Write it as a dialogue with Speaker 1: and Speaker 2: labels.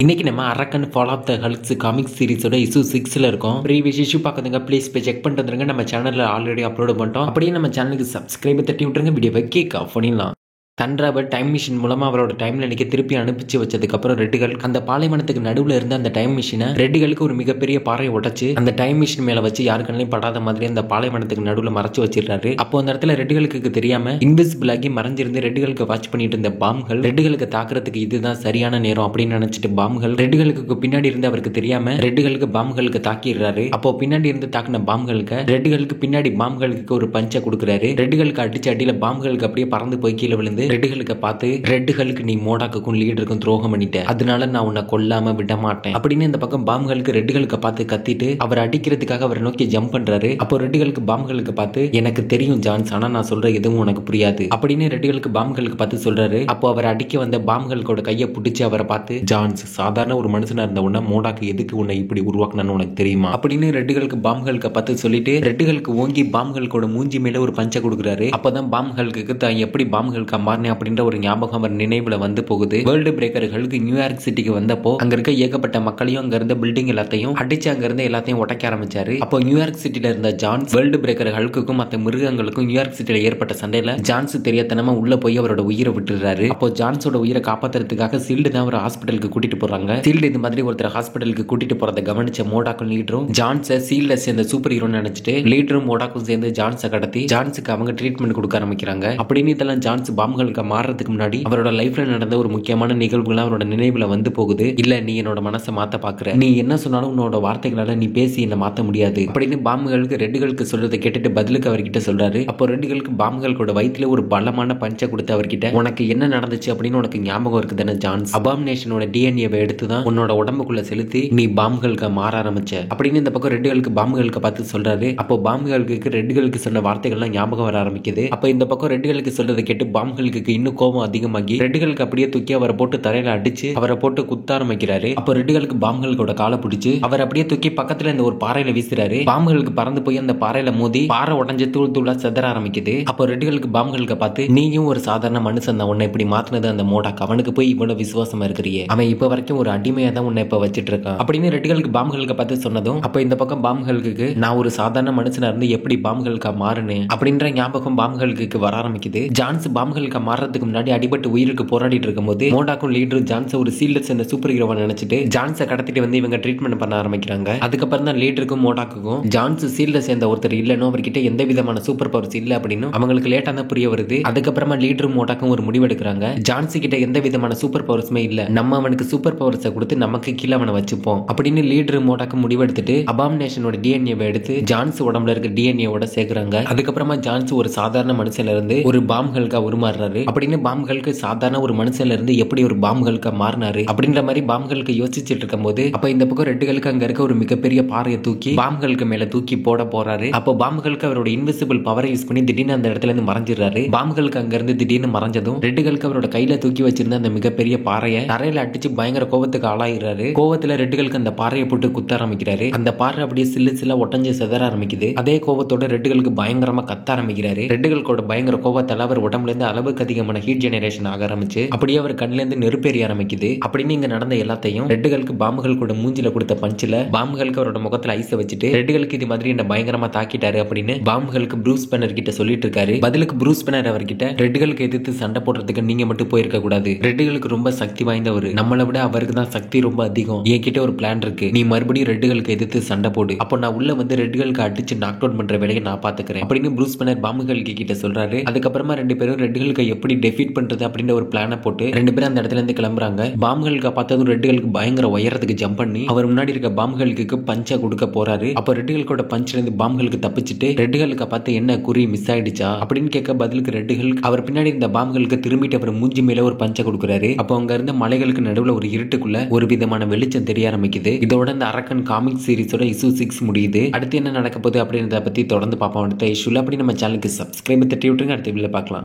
Speaker 1: இன்னைக்கு நம்ம அரக்கன் fall of the hulks comic சீரிஸோட இஷ்யூ 6ல இருக்கோம். ப்ரீவியஸ் இஷ்யூ பார்க்குறதுங்க ப்ளீஸ் போய் செக் பண்ணிட்டு வந்துருங்க. நம்ம சேனலில் ஆல்ரெடி அப்லோட் பண்ணிட்டோம். அப்படியே நம்ம சேனலுக்கு சப்ஸ்கிரைப் தட்டி விட்டுருங்க. வீடியோவை கேக் ஆஃப் பண்ணிடலாம். தன்ராவர் டைம் மிஷின் மூலமா அவரோட டைம்ல நினைக்க திருப்பி அனுப்பிச்சு வச்சதுக்கு அப்புறம் ரெட்டுகள் அந்த பாலைவனத்துக்கு நடுவில் இருந்த அந்த டைம் மிஷினை ரெட்டுகளுக்கு ஒரு மிகப்பெரிய பாறையை உடைச்சு அந்த டைம் மிஷின் மேல வச்சு யாருக்கண்ணையும் படாத மாதிரி அந்த பாலைவனத்துக்கு நடுவில் மறைச்சு வச்சிருக்காரு. அப்போ அந்த இடத்துல ரெட்டுகளுக்கு தெரியாம இன்விசிபிள் ஆகி மறைஞ்சிருந்து ரெட்டுகளுக்கு வாட்ச் பண்ணிட்டு இருந்த பாம்கள் ரெட்டுகளுக்கு தாக்குறதுக்கு இதுதான் சரியான நேரம் அப்படின்னு நினைச்சிட்டு பாம்கள் ரெட்டுகளுக்கு பின்னாடி இருந்து அவருக்கு தெரியாம ரெட்டுகளுக்கு பாம்களுக்கு தாக்கிடுறாரு. அப்போ பின்னாடி இருந்து தாக்கின பாம்களுக்கு ரெட்டுகளுக்கு பின்னாடி பாம்களுக்கு ஒரு பஞ்சை கொடுக்குறாரு. ரெட்டுகளுக்கு அடிச்ச அடியில பாம்களுக்கு அப்படியே பறந்து போய் கீழே விழுந்து ரெட்டுகளுக்கு பார்த்து ரெட்டுகளுக்கு நீ மோடாக்குக்கும் லீடருக்கும் துரோகம் பண்ணிட்ட, அதனால நான் உன்னை கொல்லாம விட மாட்டேன் அப்படின்னு இந்த பக்கம் பாம்களுக்கு ரெட்டுகளுக்கு பார்த்து கத்திட்டு அவர் அடிக்கிறதுக்காக அவரை நோக்கி ஜம்ப் பண்றாரு. அப்போ ரெட்டுகளுக்கு பாம்களுக்கு பார்த்து எனக்கு தெரியும் ஜான்ஸ், ஆனா நான் சொல்ற எதுவும் உனக்கு புரியாது அப்படின்னு ரெட்டுகளுக்கு பாம்களுக்கு பார்த்து சொல்றாரு. அப்போ அவர் அடிக்க வந்த பாம்களோட கையை பிடிச்சி அவரை பார்த்து ஜான்ஸ், சாதாரண ஒரு மனுஷனா இருந்த உன்ன மோடாக்கு எதுக்கு உன்னை இப்படி உருவாக்கணும்னு உனக்கு தெரியுமா அப்படின்னு ரெட்டுகளுக்கு பாம்களுக்கு பார்த்து சொல்லிட்டு ரெட்டுகளுக்கு ஓங்கி பாம்களோட மூஞ்சி மேல ஒரு பஞ்சை கொடுக்குறாரு. அப்பதான் பாம்களுக்கு தான் எப்படி பாம்களுக்கு மாறின அப்படின்ற ஒரு ஞாபகம் அவர் நினைவுல வந்து போகுது. வேர்ல்டு பிரேக்கர்களுக்கு நியூயார்க் சிட்டிக்கு வந்தப்போ அங்க இருக்க ஏகப்பட்ட மக்களையும் அங்க இருந்த பில்டிங் எல்லாத்தையும் அடிச்சு அங்க இருந்த எல்லாத்தையும் உடைக்க ஆரம்பிச்சாரு. அப்போ நியூயார்க் சிட்டில இருந்த ஜான்ஸ் வேர்ல்டு பிரேக்கர் ஹல்க்குக்கும் மற்ற மிருகங்களுக்கும் நியூயார்க் சிட்டில ஏற்பட்ட சண்டையில ஜான்ஸ் தெரியாதனமா உள்ள போய் அவரோட உயிரை விட்டுறாரு. அப்போ ஜான்ஸோட உயிரை காப்பாத்துறதுக்காக சீல்டு தான் ஒரு ஹாஸ்பிட்டலுக்கு கூட்டிட்டு போறாங்க. சீல்டு இந்த மாதிரி ஒருத்தர் ஹாஸ்பிட்டலுக்கு கூட்டிட்டு போறதை கவனிச்ச மோடாக்கும் லீடரும் ஜான்ஸை சீல்ட சேர்ந்த சூப்பர் ஹீரோன்னு நினைச்சிட்டு லீடரும் மோடாக்கும் சேர்ந்து ஜான்ஸை கடத்தி ஜான்ஸுக்கு அவங்க ட்ரீட்மெண்ட் கொடுக்க ஆரம்பிக்கிறாங்க. அப்படின்னு இதெல்லாம் ஜான்ஸ் பாம்களுக்கு மாறதுக்கு முன்னாடி அவரோட லைஃப்ல நடந்த ஒரு முக்கியமான நிகழ்வுகள் அவரோட நினைவுல வந்து போகுது. இல்ல நீ என்னோட மனசை மாத்த பாக்குற, நீ என்ன சொன்னாலும் உன்னோட வார்த்தைகளால நீ பேசி என்ன மாத்த முடியாது அப்படின்னு பாம்புகளுக்கு ரெட்டுகளுக்கு சொல்றதை கேட்டுட்டு பதிலுக்கு அவர்கிட்ட சொல்றாரு. அப்போ ரெட்டுகளுக்கு பாம்புகளோட வயிற்றுல ஒரு பலமான பஞ்சை கொடுத்து அவர்கிட்ட உனக்கு என்ன நடந்துச்சு அப்படின்னு உனக்கு ஞாபகம் இருக்குதானே ஜான்ஸ், அபாமினேஷனோட டிஎன்ஏவை எடுத்து தான் உன்னோட உடம்புக்குள்ள செலுத்தி நீ பாம்புகளுக்கு மாற ஆரம்பிச்ச அப்படின்னு இந்த பக்கம் ரெட்டுகளுக்கு பாம்புகளுக்கு பார்த்து சொல்றாரு. அப்போ பாம்புகளுக்கு ரெட்டுகளுக்கு சொன்ன வார்த்தைகள்லாம் ஞாபகம் வர ஆரம்பிக்குது. அப்போ இந்த பக்கம் ரெட்டுகளுக்கு சொல்றதை கேட்டு பாம்புகளுக்கு இன்னும் கோபம் அதிகமாகி ரெட்டுகளுக்கு அப்படியே தூக்கி அவரை போட்டு தரையில அடிச்சு அவரை போட்டு குத்த ஆரம்பிக்கிறாரு. அப்போ ரெட்டுகளுக்கு பாம்புகளோட காலை பிடிச்சு அவர் அப்படியே தூக்கி பக்கத்துல இந்த ஒரு பாறையில வீசுறாரு. பாம்புகளுக்கு பறந்து போய் அந்த பாறையில மோதி பாறை உடஞ்சு தூள் தூளா செதற ஆரம்பிக்குது. அப்போ ரெட்டுகளுக்கு பாம்புகளுக்கு பார்த்து நீயும் ஒரு சாதாரண மனுஷன் தான், உன்னை இப்படி மாத்தினது அந்த மோடாக், அவனுக்கு போய் இவ்வளவு விசுவாசமா இருக்கிறியே, அவன் இப்ப வரைக்கும் ஒரு அடிமையா தான் உன்னை இப்ப வச்சிட்டு இருக்கான் அப்படின்னு ரெட்டுகளுக்கு பாம்புகளுக்கு பார்த்து சொன்னதும் அப்ப இந்த பக்கம் பாம்புகளுக்கு நான் ஒரு சாதாரண மனுஷனா இருந்து எப்படி பாம்புகளுக்கா மாறுனேன் அப்படின்ற ஞாபகம் பாம்புகளுக்கு வர ஆரம்பிக்குது. ஜான்ஸ் பாம்புகளுக்கு மாறதுக்கு முன்னாடி அடிபட்டு உயிருக்கு போராடிட்டு இருக்கும்போது மோடாக்கும் லீடர் ஜான்ஸ் ஒரு சீல்ட் சேர்ந்த சூப்பர் ஹீரோவா நினைச்சிட்டு ஜான்ஸை கடத்திட்டு வந்து இவங்க ட்ரீட்மெண்ட் பண்ண ஆரம்பிக்கிறாங்க. அதுக்கப்புறம் தான் லீடருக்கும் மோடாக்குக்கும் ஜான்ஸ் சீல்ட சேர்ந்த ஒருத்தர் இல்லைன்னு அவர்கிட்ட எந்த விதமான சூப்பர் பவர்ஸ் இல்ல அப்படின்னு அவங்களுக்கு லேட்டா தான் புரிய வருது. அதுக்கப்புறமா லீடரும் மோடாக்கும் ஒரு முடிவெடுக்கிறாங்க. ஜான்ஸ் கிட்ட எந்த விதமான சூப்பர் பவர்ஸுமே இல்ல, நம்ம அவனுக்கு சூப்பர் பவர்ஸை கொடுத்து நமக்கு கீழே அவனை வச்சுப்போம் அப்படின்னு லீடர் மோடாக்கும் முடிவெடுத்துட்டு அபாமினேஷனோட டிஎன்ஏவை எடுத்து ஜான்ஸ் உடம்புல இருக்க டிஎன்ஏவோட சேர்க்கிறாங்க. அதுக்கப்புறமா ஜான்ஸ் ஒரு சாதாரண மனுஷன்ல இருந்து ஒரு பாம்களுக்கா உருமாறுறாரு. அப்படின்னு பாம்களுக்கு சாதாரண ஒரு மனுஷன்ல இருந்து எப்படி ஒரு பாம்களுக்கு மாறினாரு அப்படின்ற மாதிரி பாம்களுக்கு யோசிச்சுட்டு இருக்கும் போது அப்ப இந்த பக்கம் ரெட்டுகளுக்கு அங்க இருக்க ஒரு மிகப்பெரிய பாறையை தூக்கி பாம்களுக்கு மேல தூக்கி போட போறாரு. அப்போ பாம்களுக்கு அவரோட இன்விசிபிள் பவரை யூஸ் பண்ணி திடீர்னு அந்த இடத்துல இருந்து மறைஞ்சிடறாரு. பாம்களுக்கு அங்க இருந்து திடீர்னு மறைஞ்சதும் ரெட்டுகளுக்கு அவரோட கையில தூக்கி வச்சிருந்த அந்த மிகப்பெரிய பாறையை தரையில அடிச்சு பயங்கர கோபத்துக்கு ஆளாயிடுறாரு. கோவத்துல ரெட்டுகளுக்கு அந்த பாறையை போட்டு குத்த ஆரம்பிக்கிறாரு. அந்த பாறை அப்படியே சில்லு சில்லா ஒட்டஞ்சு செதற ஆரம்பிக்குது. அதே கோபத்தோட ரெட்டுகளுக்கு பயங்கரமா கத்த ஆரம்பிக்கிறாரு. ரெட்டுகளோட பயங்கர கோபத்தால அவர் உடம்புல இருந்து அளவுக்கு அதிகமான ஹீட் ஜெனரேஷன் ஆக ஆரம்பிச்சு அப்படியே அவர் கண்ணுல இருந்து நெருப்பேறி ஆரம்பிக்குது. அப்படின்னு இங்க நடந்த எல்லாத்தையும் ரெட்டுகளுக்கு பாம்புகளோட மூஞ்சில கொடுத்த பஞ்சில பாம்புகளுக்கு அவரோட முகத்துல ஐஸ வச்சுட்டு ரெட்டுகளுக்கு இது மாதிரி என்ன பயங்கரமா தாக்கிட்டாரு அப்படின்னு பாம்புகளுக்கு ப்ரூஸ் பேனர் கிட்ட சொல்லிட்டு இருக்காரு. பதிலுக்கு ப்ரூஸ் பேனர் அவர்கிட்ட ரெட்டுகளுக்கு எதிர்த்து சண்டை போடுறதுக்கு நீங்க மட்டும் போயிருக்க கூடாது, ரெட்டுகளுக்கு ரொம்ப சக்தி வாய்ந்தவர், நம்மளை விட அவருக்கு தான் சக்தி ரொம்ப அதிகம், என்கிட்ட ஒரு பிளான் இருக்கு, நீ மறுபடியும் ரெட்டுகளுக்கு எதிர்த்து சண்டை போடு, அப்போ நான் உள்ள வந்து ரெட்டுகளுக்கு அடிச்சு நாக் அவுட் பண்ற வேலையை நான் பாத்துக்கிறேன் அப்படின்னு ப்ரூஸ் பேனர் பாம்புகளுக்கு கிட்ட சொல்றாரு. அதுக்கப்புறமா ரெண்டு பேரும் ரெட்டுகளுக்கு எப்படி டெஃபீட் பண்றது அப்படின்ற ஒரு பிளானை போட்டு ரெண்டு பேரும் அந்த இடத்துல இருந்து கிளம்புறாங்க. பாம்புகளுக்கு பார்த்ததும் ரெட்டுகளுக்கு பயங்கர உயரத்துக்கு ஜம்ப் பண்ணி அவர் முன்னாடி இருக்க பாம்புகளுக்கு பஞ்சை கொடுக்க போறாரு. அப்ப ரெட்டுகளோட பஞ்சில இருந்து பாம்புகளுக்கு தப்பிச்சுட்டு ரெட்டுகளுக்கு பார்த்து என்ன குறி மிஸ் ஆயிடுச்சா அப்படின்னு கேட்க பதிலுக்கு ரெட்டுகள் அவர் பின்னாடி இருந்த பாம்புகளுக்கு திரும்பிட்டு அவர் மூஞ்சி மேல ஒரு பஞ்சை கொடுக்குறாரு. அப்போ அங்க இருந்த மலைகளுக்கு நடுவுல ஒரு இருட்டுக்குள்ள ஒரு விதமான வெளிச்சம் தெரிய ஆரம்பிக்குது. இதோட இந்த அரக்கன் காமிக் சீரிஸோட இஷ்யூ 6 முடியுது. அடுத்து என்ன நடக்க போகுது அப்படின்றத பத்தி தொடர்ந்து பார்ப்போம் அடுத்த இஷ்யூல. அப்படி நம்ம சேனலுக்கு சப்ஸ்கிரைப் தட்டி விட்டுருங்க. அடுத்த வீடியோல பார்க்கலாம்.